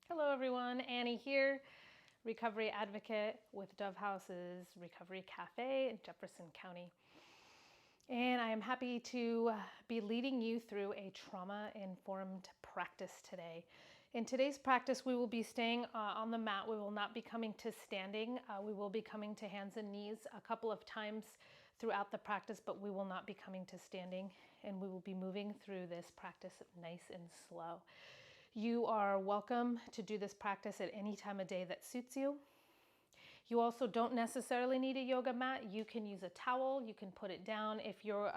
Hello everyone, Annie here, recovery advocate with Dove House's Recovery Cafe in Jefferson County. And I am happy to be leading you through a trauma-informed practice today. In today's practice, we will be staying on the mat. We will not be coming to standing. We will be coming to hands and knees a couple of times throughout the practice, but we will not be coming to standing. And we will be moving through this practice nice and slow. You are welcome to do this practice at any time of day that suits you. You also don't necessarily need a yoga mat. You can use a towel, you can put it down. If you're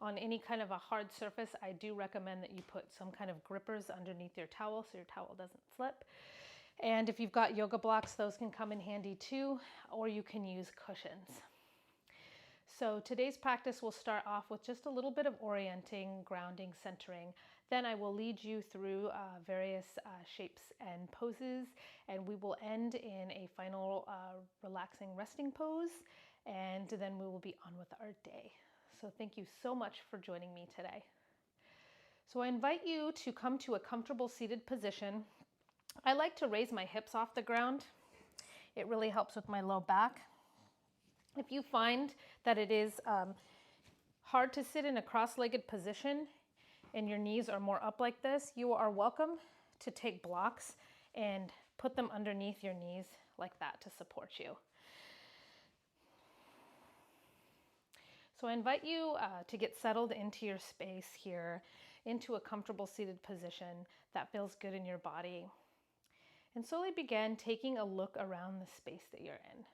on any kind of a hard surface, I do recommend that you put some kind of grippers underneath your towel so your towel doesn't slip. And if you've got yoga blocks, those can come in handy too, or you can use cushions. So today's practice will start off with just a little bit of orienting, grounding, centering. Then I will lead you through various shapes and poses, and we will end in a final relaxing resting pose, and then we will be on with our day. So thank you so much for joining me today. So I invite you to come to a comfortable seated position. I like to raise my hips off the ground. It really helps with my low back. If you find that it is hard to sit in a cross-legged position and your knees are more up like this, you are welcome to take blocks and put them underneath your knees like that to support you. So I invite you to get settled into your space here, into a comfortable seated position that feels good in your body. And slowly begin taking a look around the space that you're in.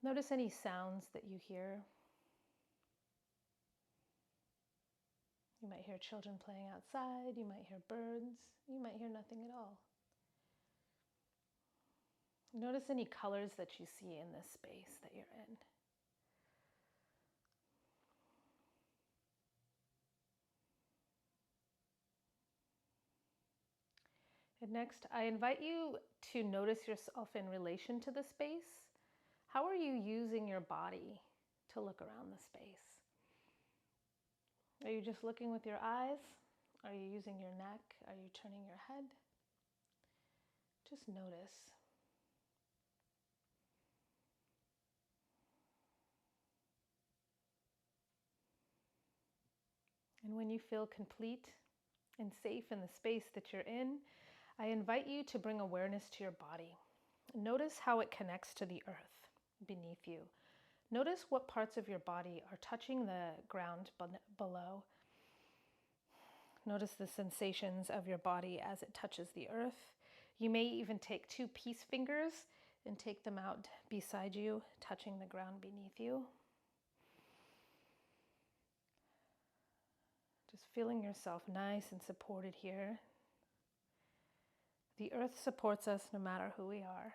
Notice any sounds that you hear. You might hear children playing outside, you might hear birds, you might hear nothing at all. Notice any colors that you see in this space that you're in. And next, I invite you to notice yourself in relation to the space. How are you using your body to look around the space? Are you just looking with your eyes? Are you using your neck? Are you turning your head? Just notice. And when you feel complete and safe in the space that you're in, I invite you to bring awareness to your body. Notice how it connects to the earth beneath you. Notice what parts of your body are touching the ground below. Notice the sensations of your body as it touches the earth. You may even take 2 peace fingers and take them out beside you, touching the ground beneath you. Just feeling yourself nice and supported here. The earth supports us no matter who we are.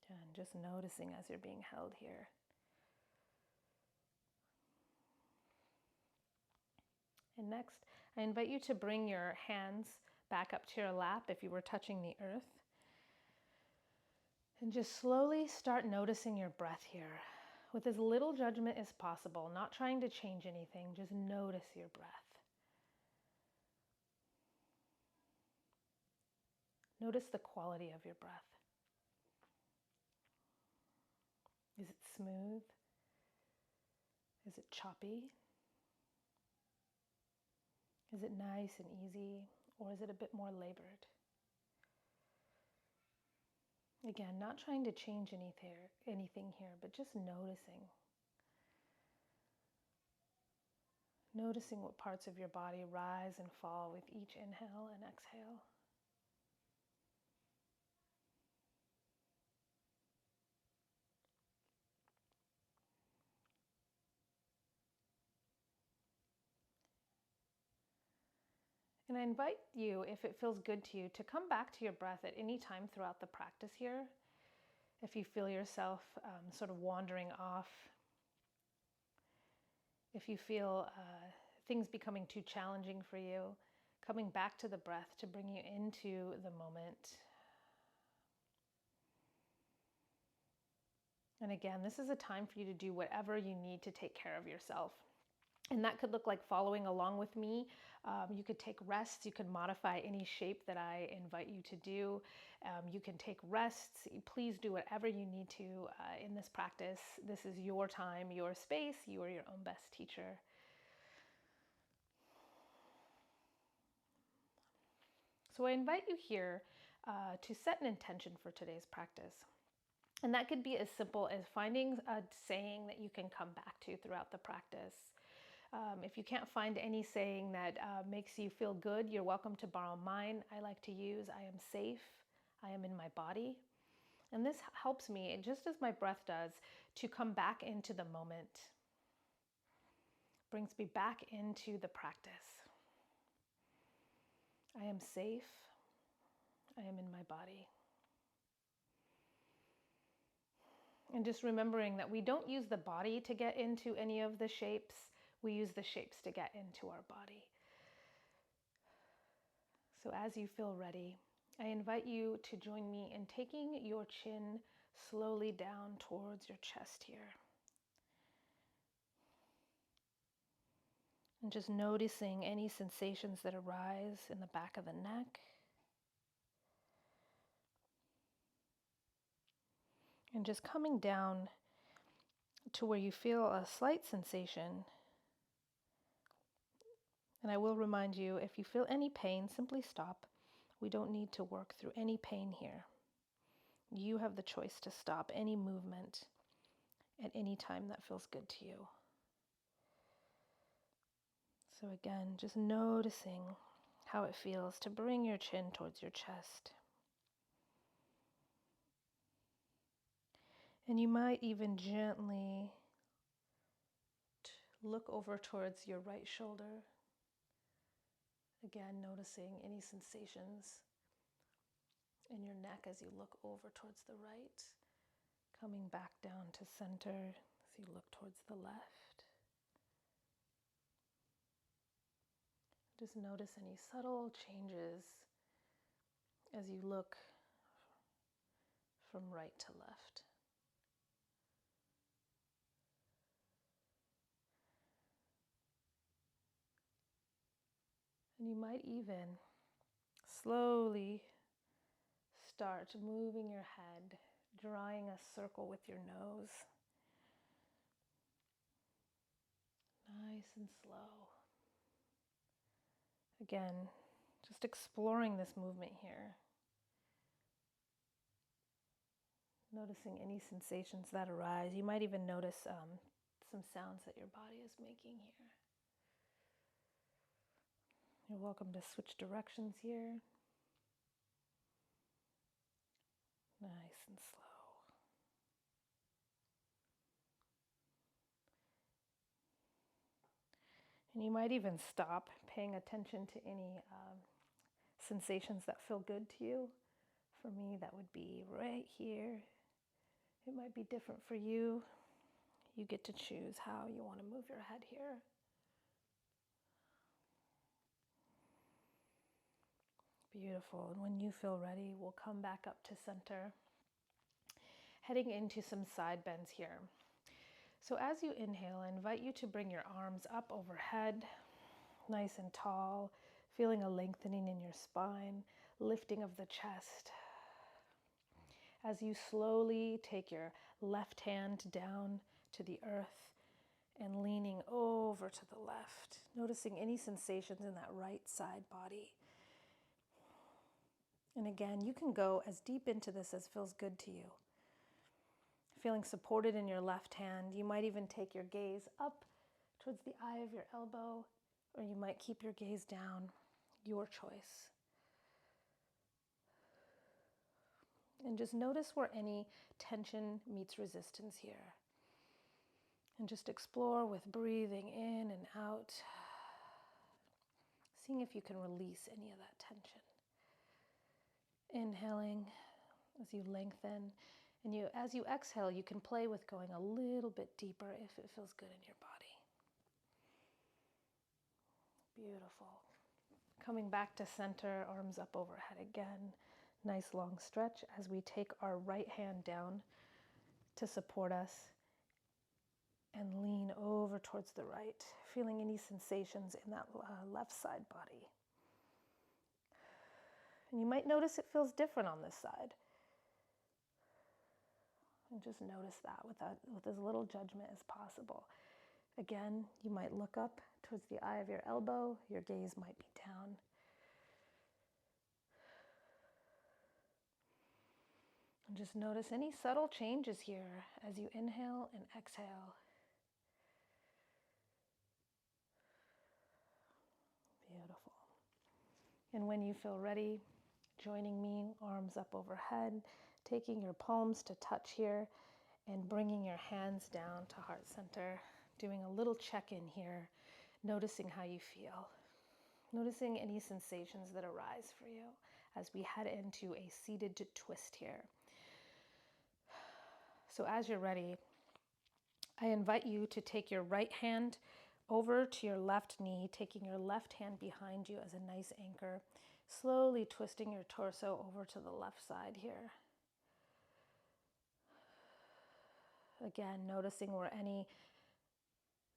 And just noticing as you're being held here. And next, I invite you to bring your hands back up to your lap if you were touching the earth. And just slowly start noticing your breath here with as little judgment as possible, not trying to change anything, just notice your breath. Notice the quality of your breath. Is it smooth? Is it choppy? Is it nice and easy, or is it a bit more labored? Again, not trying to change anything here, but just noticing. Noticing what parts of your body rise and fall with each inhale and exhale. And I invite you, if it feels good to you, to come back to your breath at any time throughout the practice here. If you feel yourself sort of wandering off, if you feel things becoming too challenging for you, coming back to the breath to bring you into the moment. And again, this is a time for you to do whatever you need to take care of yourself. And that could look like following along with me. You could take rests. You can modify any shape that I invite you to do. You can take rests. Please do whatever you need to in this practice. This is your time, your space. You are your own best teacher. So I invite you here to set an intention for today's practice. And that could be as simple as finding a saying that you can come back to throughout the practice. If you can't find any saying that makes you feel good, you're welcome to borrow mine. I like to use, I am safe, I am in my body. And this helps me, just as my breath does, to come back into the moment. Brings me back into the practice. I am safe, I am in my body. And just remembering that we don't use the body to get into any of the shapes. We use the shapes to get into our body. So as you feel ready, I invite you to join me in taking your chin slowly down towards your chest here. And just noticing any sensations that arise in the back of the neck. And just coming down to where you feel a slight sensation. And I will remind you, if you feel any pain, simply stop. We don't need to work through any pain here. You have the choice to stop any movement at any time that feels good to you. So again, just noticing how it feels to bring your chin towards your chest. And you might even gently look over towards your right shoulder. Again, noticing any sensations in your neck as you look over towards the right, coming back down to center as you look towards the left. Just notice any subtle changes as you look from right to left. And you might even slowly start moving your head, drawing a circle with your nose. Nice and slow. Again, just exploring this movement here. Noticing any sensations that arise. You might even notice some sounds that your body is making here. You're welcome to switch directions here. Nice and slow. And you might even stop paying attention to any sensations that feel good to you. For me, that would be right here. It might be different for you. You get to choose how you want to move your head here. Beautiful. And when you feel ready, we'll come back up to center, heading into some side bends here. So as you inhale, I invite you to bring your arms up overhead, nice and tall, feeling a lengthening in your spine, lifting of the chest. As you slowly take your left hand down to the earth and leaning over to the left, noticing any sensations in that right side body. And again, you can go as deep into this as feels good to you. Feeling supported in your left hand, you might even take your gaze up towards the eye of your elbow, or you might keep your gaze down, your choice. And just notice where any tension meets resistance here. And just explore with breathing in and out, seeing if you can release any of that tension. Inhaling as you lengthen, and as you exhale, you can play with going a little bit deeper if it feels good in your body. Beautiful. Coming back to center, arms up overhead again. Nice long stretch as we take our right hand down to support us, and lean over towards the right, feeling any sensations in that left side body. And you might notice it feels different on this side. And just notice that with as little judgment as possible. Again, you might look up towards the eye of your elbow. Your gaze might be down. And just notice any subtle changes here as you inhale and exhale. Beautiful. And when you feel ready, joining me, arms up overhead, taking your palms to touch here, and bringing your hands down to heart center, doing a little check-in here, noticing how you feel, noticing any sensations that arise for you as we head into a seated twist here. So as you're ready, I invite you to take your right hand over to your left knee, taking your left hand behind you as a nice anchor, slowly twisting your torso over to the left side here. Again, noticing where any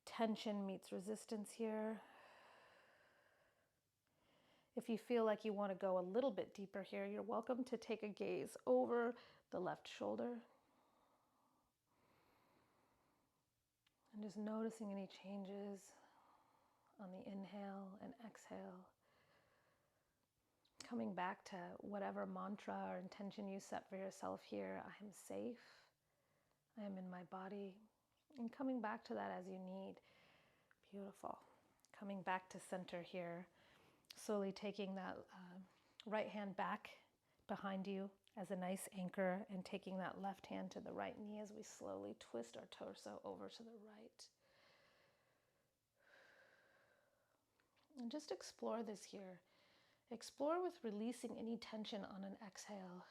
tension meets resistance here. If you feel like you want to go a little bit deeper here, you're welcome to take a gaze over the left shoulder. And just noticing any changes on the inhale and exhale. Coming back to whatever mantra or intention you set for yourself here. I am safe. I am in my body. And coming back to that as you need. Beautiful. Coming back to center here. Slowly taking that right hand back behind you as a nice anchor, and taking that left hand to the right knee as we slowly twist our torso over to the right. And just explore this here. Explore with releasing any tension on an exhale.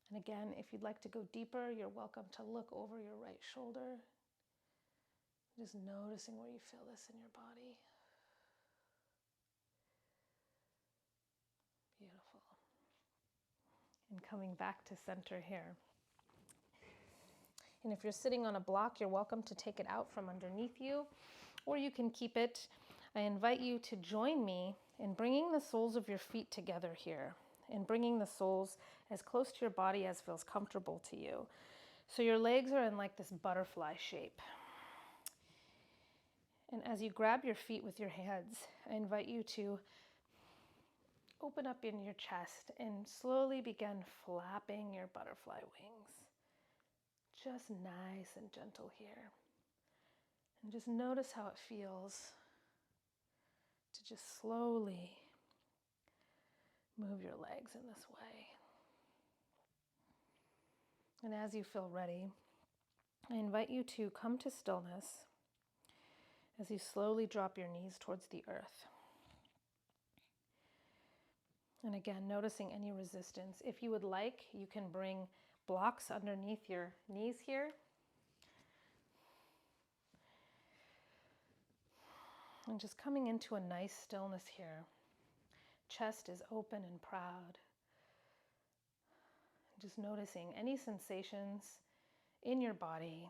And again, if you'd like to go deeper, you're welcome to look over your right shoulder. Just noticing where you feel this in your body. Beautiful. And coming back to center here. And if you're sitting on a block, you're welcome to take it out from underneath you, or you can keep it. I invite you to join me in bringing the soles of your feet together here, and bringing the soles as close to your body as feels comfortable to you. So your legs are in like this butterfly shape. And as you grab your feet with your hands, I invite you to open up in your chest and slowly begin flapping your butterfly wings. Just nice and gentle here. And just notice how it feels to just slowly move your legs in this way. And as you feel ready, I invite you to come to stillness as you slowly drop your knees towards the earth. And again, noticing any resistance. If you would like, you can bring blocks underneath your knees here. And just coming into a nice stillness here. Chest is open and proud. Just noticing any sensations in your body.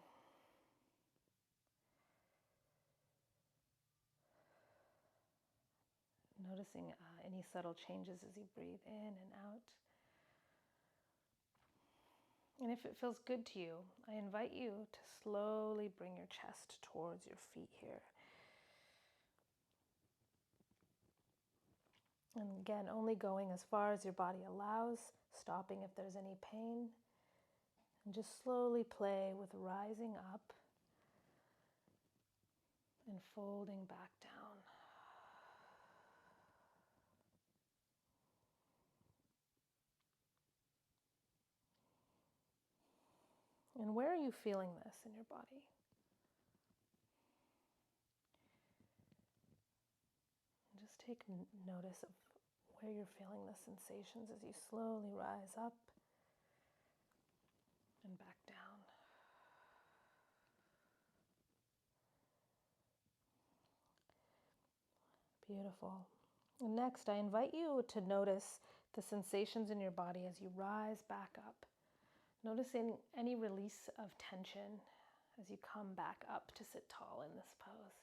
Noticing any subtle changes as you breathe in and out. And if it feels good to you, I invite you to slowly bring your chest towards your feet here. And again, only going as far as your body allows, stopping if there's any pain. And just slowly play with rising up and folding back down. And where are you feeling this in your body? Just take notice of where you're feeling the sensations as you slowly rise up and back down. Beautiful. And next, I invite you to notice the sensations in your body as you rise back up. Noticing any release of tension as you come back up to sit tall in this pose.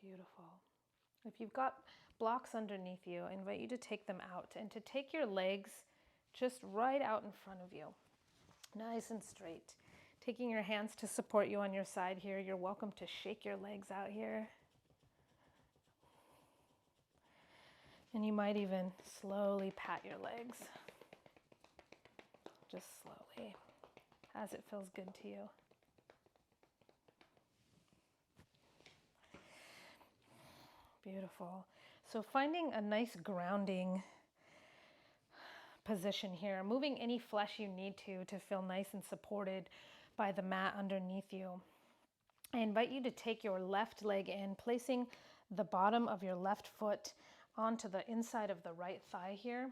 Beautiful. If you've got blocks underneath you, I invite you to take them out and to take your legs just right out in front of you, nice and straight. Taking your hands to support you on your side here. You're welcome to shake your legs out here. And you might even slowly pat your legs. Just slowly, as it feels good to you. Beautiful. So finding a nice grounding position here, moving any flesh you need to feel nice and supported by the mat underneath you. I invite you to take your left leg in, placing the bottom of your left foot onto the inside of the right thigh here.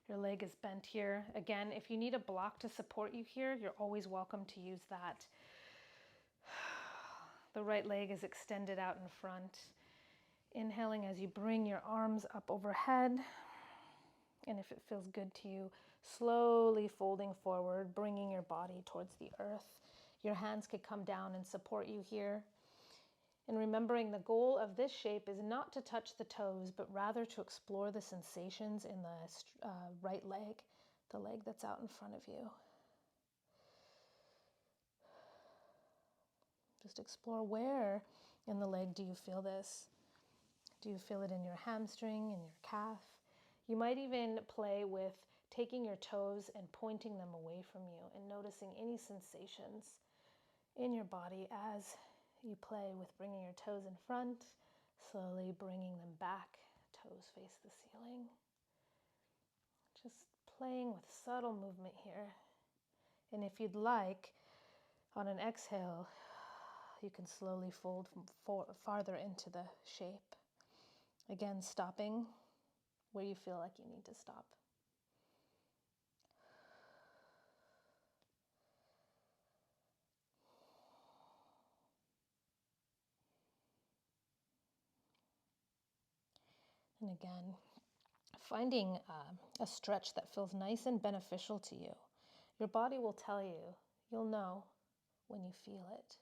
Your leg is bent here. Again, if you need a block to support you here, you're always welcome to use that. The right leg is extended out in front. Inhaling as you bring your arms up overhead. And if it feels good to you, slowly folding forward, bringing your body towards the earth. Your hands could come down and support you here. And remembering the goal of this shape is not to touch the toes, but rather to explore the sensations in the right leg, the leg that's out in front of you. Just explore where in the leg do you feel this? Do you feel it in your hamstring, in your calf? You might even play with taking your toes and pointing them away from you and noticing any sensations in your body as you play with bringing your toes in front, slowly bringing them back, toes face the ceiling. Just playing with subtle movement here. And if you'd like, on an exhale, you can slowly fold farther into the shape. Again, stopping where you feel like you need to stop. And again, finding a stretch that feels nice and beneficial to you. Your body will tell you, you'll know when you feel it.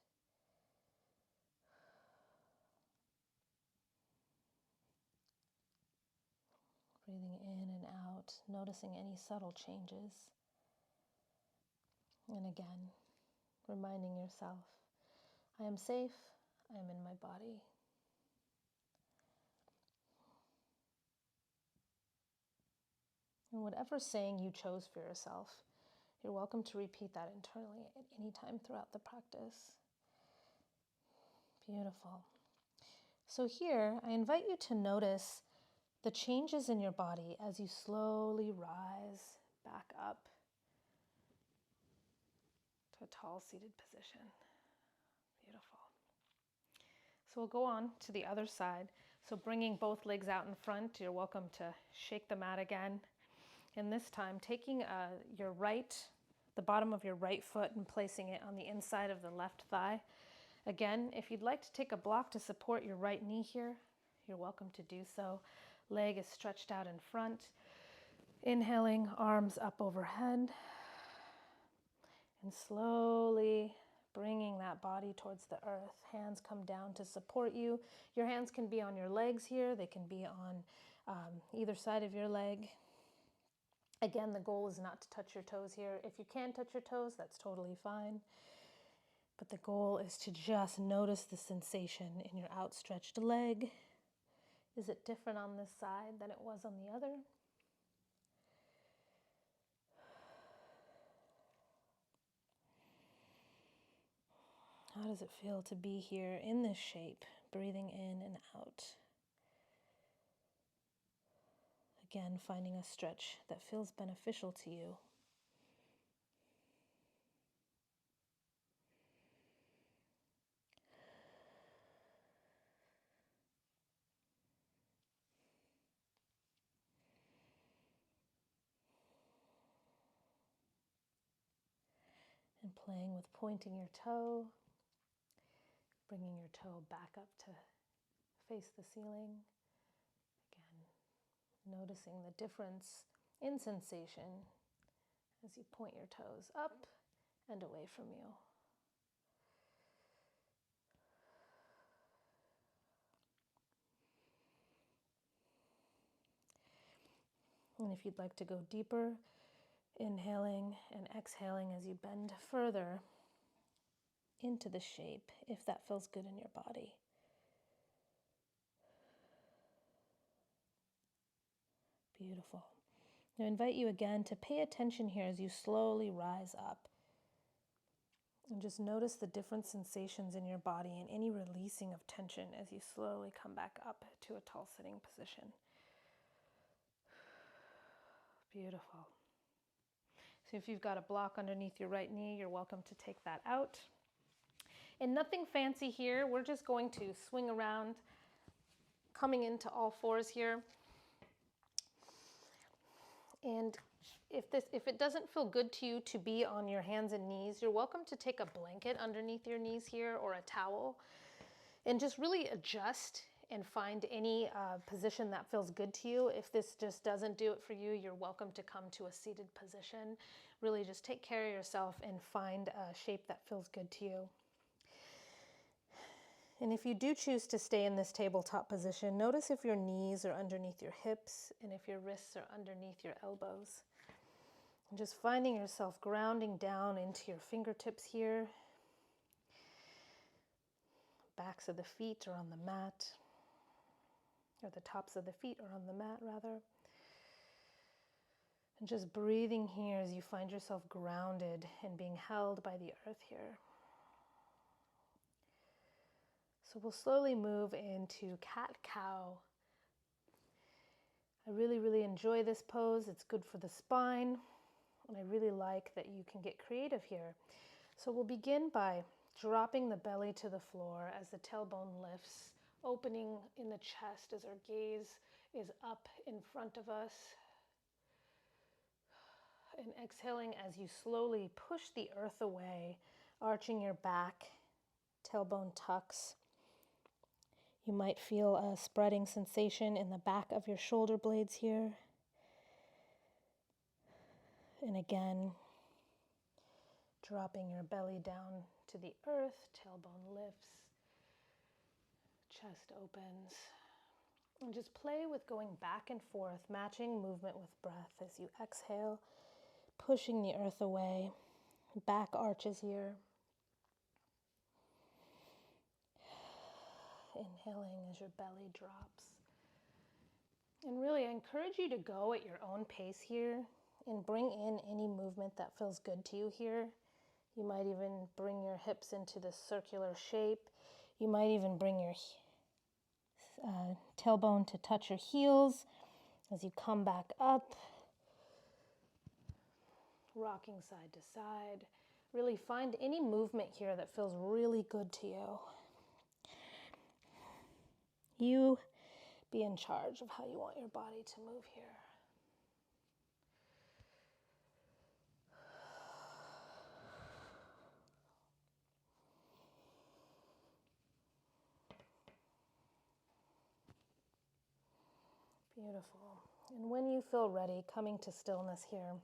Breathing in and out, noticing any subtle changes. And again, reminding yourself, I am safe, I am in my body. And whatever saying you chose for yourself, you're welcome to repeat that internally at any time throughout the practice. Beautiful. So here, I invite you to notice the changes in your body as you slowly rise back up to a tall seated position. Beautiful. So we'll go on to the other side. So bringing both legs out in front, you're welcome to shake the mat again. And this time, taking the bottom of your right foot and placing it on the inside of the left thigh. Again, if you'd like to take a block to support your right knee here, you're welcome to do so. Leg is stretched out in front. Inhaling, arms up overhead. And slowly bringing that body towards the earth. Hands come down to support you. Your hands can be on your legs here. They can be on either side of your leg. Again, the goal is not to touch your toes here. If you can touch your toes, that's totally fine. But the goal is to just notice the sensation in your outstretched leg. Is it different on this side than it was on the other? How does it feel to be here in this shape, breathing in and out? Again, finding a stretch that feels beneficial to you. And playing with pointing your toe, bringing your toe back up to face the ceiling. Again, Noticing the difference in sensation as you point your toes up and away from you. And if you'd like to go deeper, inhaling and exhaling as you bend further into the shape, if that feels good in your body. Beautiful. I invite you again to pay attention here as you slowly rise up. And just notice the different sensations in your body and any releasing of tension as you slowly come back up to a tall sitting position. Beautiful. So if you've got a block underneath your right knee, you're welcome to take that out. And nothing fancy here. We're just going to swing around, coming into all fours here. And if it doesn't feel good to you to be on your hands and knees, you're welcome to take a blanket underneath your knees here or a towel and just really adjust and find any position that feels good to you. If this just doesn't do it for you, you're welcome to come to a seated position. Really just take care of yourself and find a shape that feels good to you. And if you do choose to stay in this tabletop position, notice if your knees are underneath your hips and if your wrists are underneath your elbows. And just finding yourself grounding down into your fingertips here. Backs of the feet are on the mat, or the tops of the feet are on the mat rather. And just breathing here as you find yourself grounded and being held by the earth here. So we'll slowly move into cat-cow. I really enjoy this pose. It's good for the spine. And I really like that you can get creative here. So we'll begin by dropping the belly to the floor as the tailbone lifts, opening in the chest as our gaze is up in front of us. And exhaling as you slowly push the earth away, arching your back, tailbone tucks. You might feel a spreading sensation in the back of your shoulder blades here. And again, dropping your belly down to the earth, tailbone lifts, chest opens. And just play with going back and forth, matching movement with breath as you exhale, pushing the earth away, back arches here. Inhaling as your belly drops. And really, I encourage you to go at your own pace here and bring in any movement that feels good to you here. You might even bring your hips into this circular shape. You might even bring your tailbone to touch your heels as you come back up. Rocking side to side. Really find any movement here that feels really good to you. You be in charge of how you want your body to move here. Beautiful. And when you feel ready, coming to stillness here,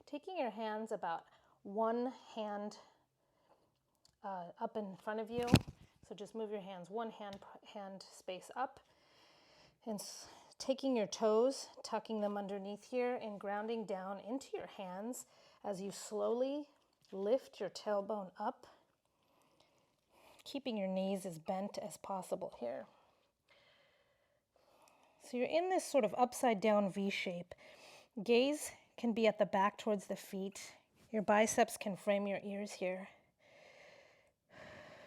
taking your hands about one hand up in front of you. So just move your hands one hand space up, and taking your toes, tucking them underneath here and grounding down into your hands as you slowly lift your tailbone up, keeping your knees as bent as possible here. So you're in this sort of upside down V shape. Gaze can be at the back towards the feet. Your biceps can frame your ears here.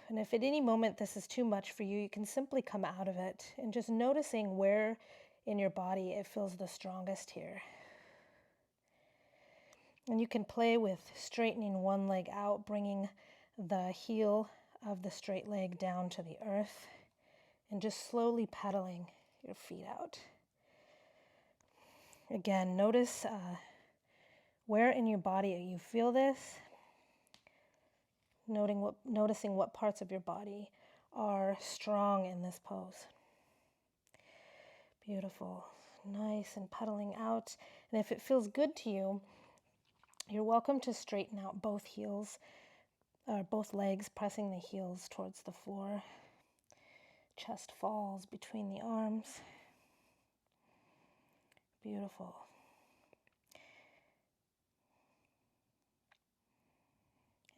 And if at any moment this is too much for you, you can simply come out of it and just noticing where in your body it feels the strongest here. And you can play with straightening one leg out, bringing the heel of the straight leg down to the earth, and just slowly pedaling your feet out. Again, notice where in your body you feel this. Noticing what parts of your body are strong in this pose. Beautiful. nice and pedaling out. And if it feels good to you, you're welcome to straighten out both heels, or both legs, pressing the heels towards the floor. Chest falls between the arms. Beautiful.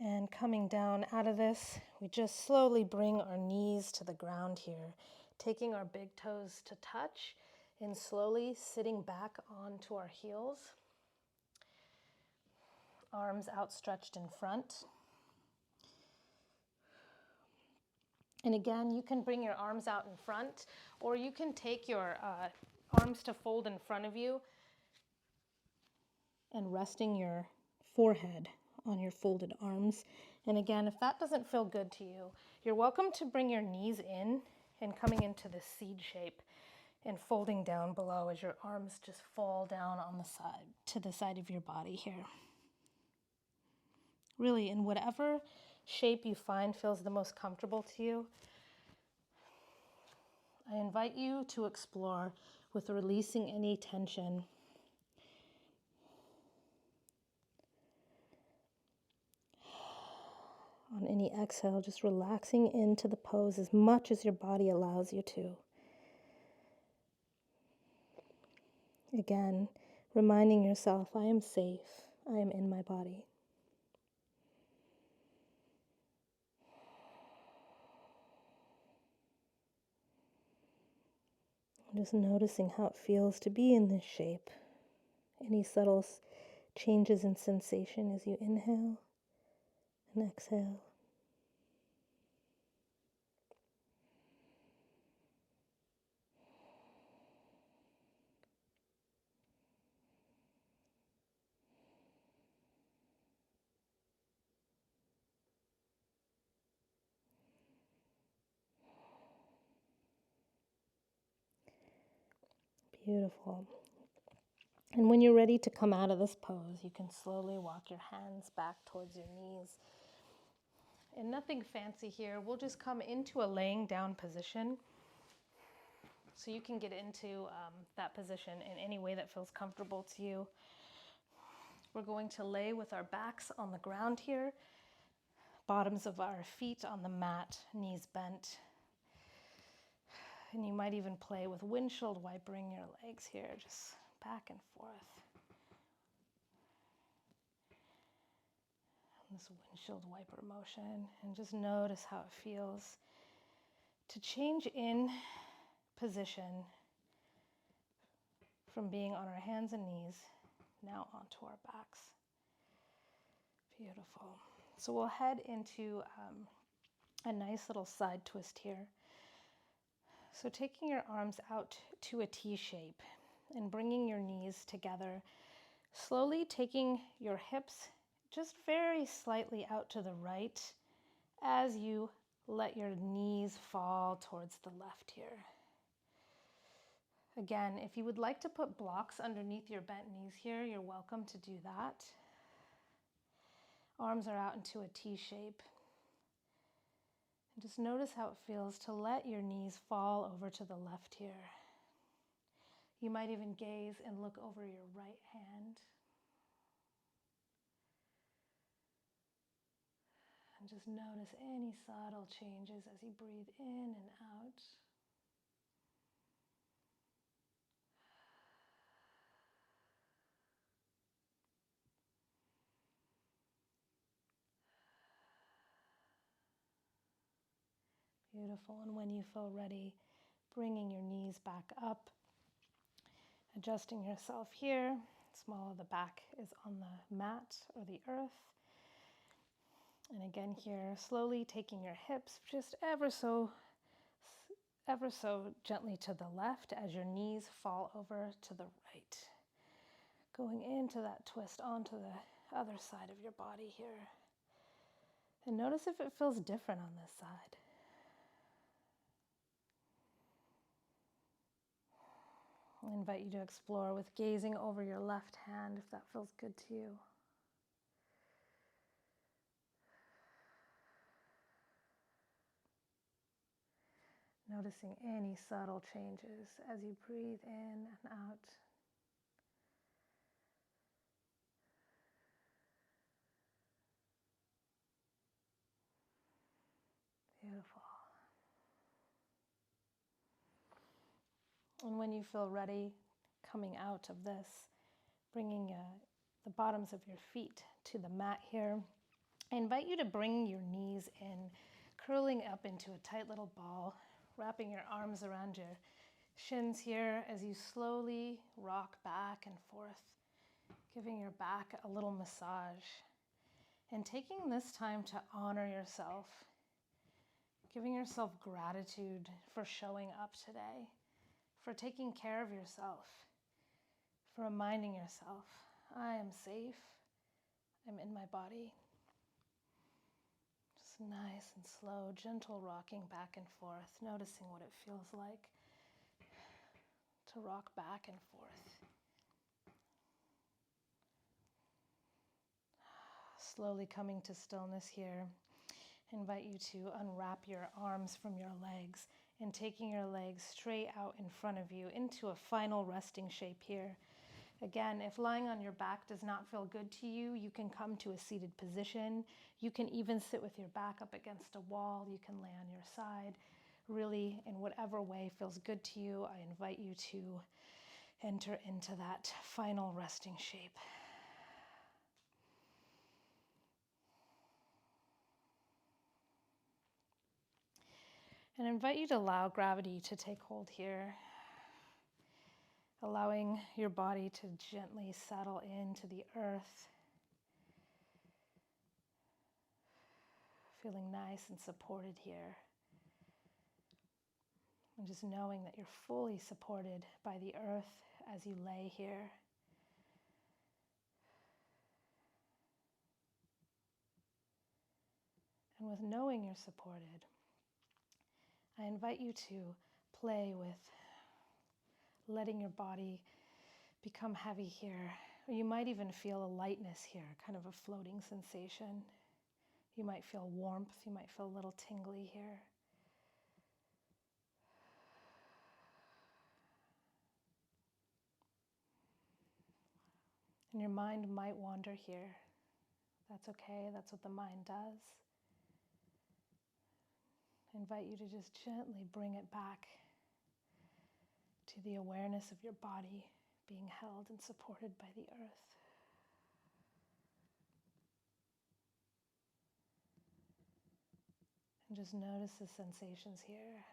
And coming down out of this, we just slowly bring our knees to the ground here, taking our big toes to touch and slowly sitting back onto our heels. Arms outstretched in front. And again, you can bring your arms out in front, or you can take your arms to fold in front of you and resting your forehead on your folded arms. And again, if that doesn't feel good to you, you're welcome to bring your knees in and coming into the seed shape and folding down below as your arms just fall down on the side, to the side of your body here. Really, in whatever shape you find feels the most comfortable to you, I invite you to explore with releasing any tension. On any exhale, just relaxing into the pose as much as your body allows you to. Again, reminding yourself, I am safe, I am in my body. Just noticing how it feels to be in this shape. Any subtle changes in sensation as you inhale and exhale. Beautiful. And when you're ready to come out of this pose, you can slowly walk your hands back towards your knees. And nothing fancy here. We'll just come into a laying down position. So you can get into that position in any way that feels comfortable to you. We're going to lay with our backs on the ground here, bottoms of our feet on the mat, knees bent. And you might even play with windshield wipering your legs here, just back and forth. This windshield wiper motion, and just notice how it feels to change in position from being on our hands and knees now onto our backs. Beautiful. So we'll head into a nice little side twist here. So taking your arms out to a T shape and bringing your knees together, slowly taking your hips just very slightly out to the right as you let your knees fall towards the left here. Again, if you would like to put blocks underneath your bent knees here, you're welcome to do that. Arms are out into a T shape. And just notice how it feels to let your knees fall over to the left here. You might even gaze and look over your right hand. And just notice any subtle changes as you breathe in and out. Beautiful. And when you feel ready, bringing your knees back up, adjusting yourself here. Small of the back is on the mat or the earth. And again here, slowly taking your hips just ever so gently to the left as your knees fall over to the right. Going into that twist onto the other side of your body here. And notice if it feels different on this side. I invite you to explore with gazing over your left hand if that feels good to you. Noticing any subtle changes as you breathe in and out. Beautiful. And when you feel ready, coming out of this, bringing the bottoms of your feet to the mat here, I invite you to bring your knees in, curling up into a tight little ball, wrapping your arms around your shins here as you slowly rock back and forth, giving your back a little massage, and taking this time to honor yourself, giving yourself gratitude for showing up today, for taking care of yourself, for reminding yourself, I am safe, I'm in my body. Just nice and slow, gentle rocking back and forth, noticing what it feels like to rock back and forth. Slowly coming to stillness here. I invite you to unwrap your arms from your legs and taking your legs straight out in front of you into a final resting shape here. Again, if lying on your back does not feel good to you, you can come to a seated position. You can even sit with your back up against a wall. You can lay on your side. Really, in whatever way feels good to you, I invite you to enter into that final resting shape. And I invite you to allow gravity to take hold here, allowing your body to gently settle into the earth, feeling nice and supported here. And just knowing that you're fully supported by the earth as you lay here. And with knowing you're supported, I invite you to play with letting your body become heavy here. Or you might even feel a lightness here, kind of a floating sensation. You might feel warmth, you might feel a little tingly here. And your mind might wander here. That's okay, that's what the mind does. I invite you to just gently bring it back to the awareness of your body being held and supported by the earth. And just notice the sensations here.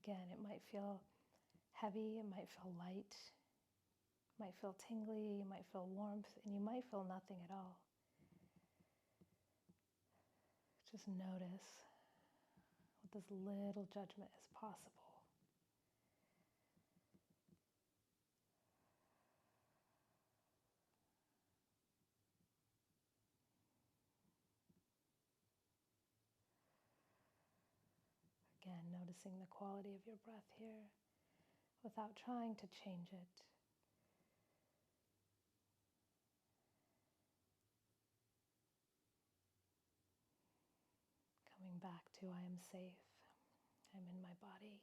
Again, it might feel heavy, it might feel light, it might feel tingly, you might feel warmth, and you might feel nothing at all. Just notice with this little judgment as possible. Again, noticing the quality of your breath here without trying to change it. Coming back to I am safe, I'm in my body.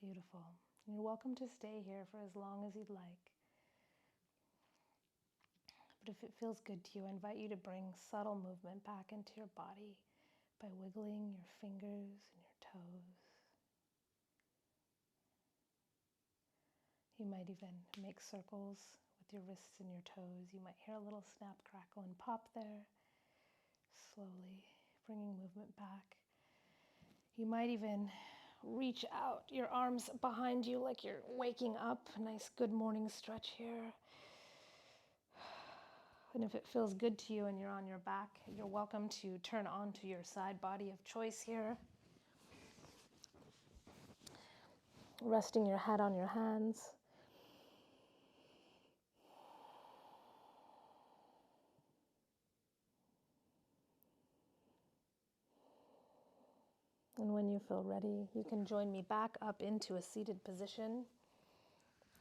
Beautiful. You're welcome to stay here for as long as you'd like. But if it feels good to you, I invite you to bring subtle movement back into your body by wiggling your fingers and your toes. You might even make circles with your wrists and your toes. You might hear a little snap, crackle, and pop there. Slowly bringing movement back. You might even reach out your arms behind you like you're waking up. A nice good morning stretch here. And if it feels good to you and you're on your back, you're welcome to turn onto your side body of choice here. Resting your head on your hands. And when you feel ready, you can join me back up into a seated position,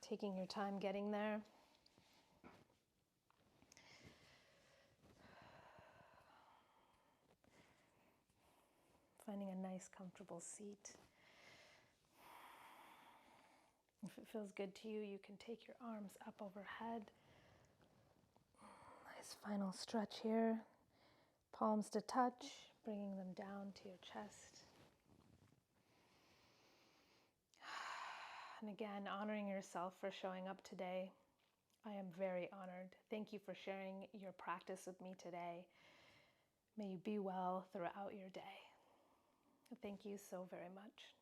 taking your time getting there. Finding a nice, comfortable seat. If it feels good to you, you can take your arms up overhead. Nice final stretch here. Palms to touch, bringing them down to your chest. And again, honoring yourself for showing up today. I am very honored. Thank you for sharing your practice with me today. May you be well throughout your day. Thank you so very much.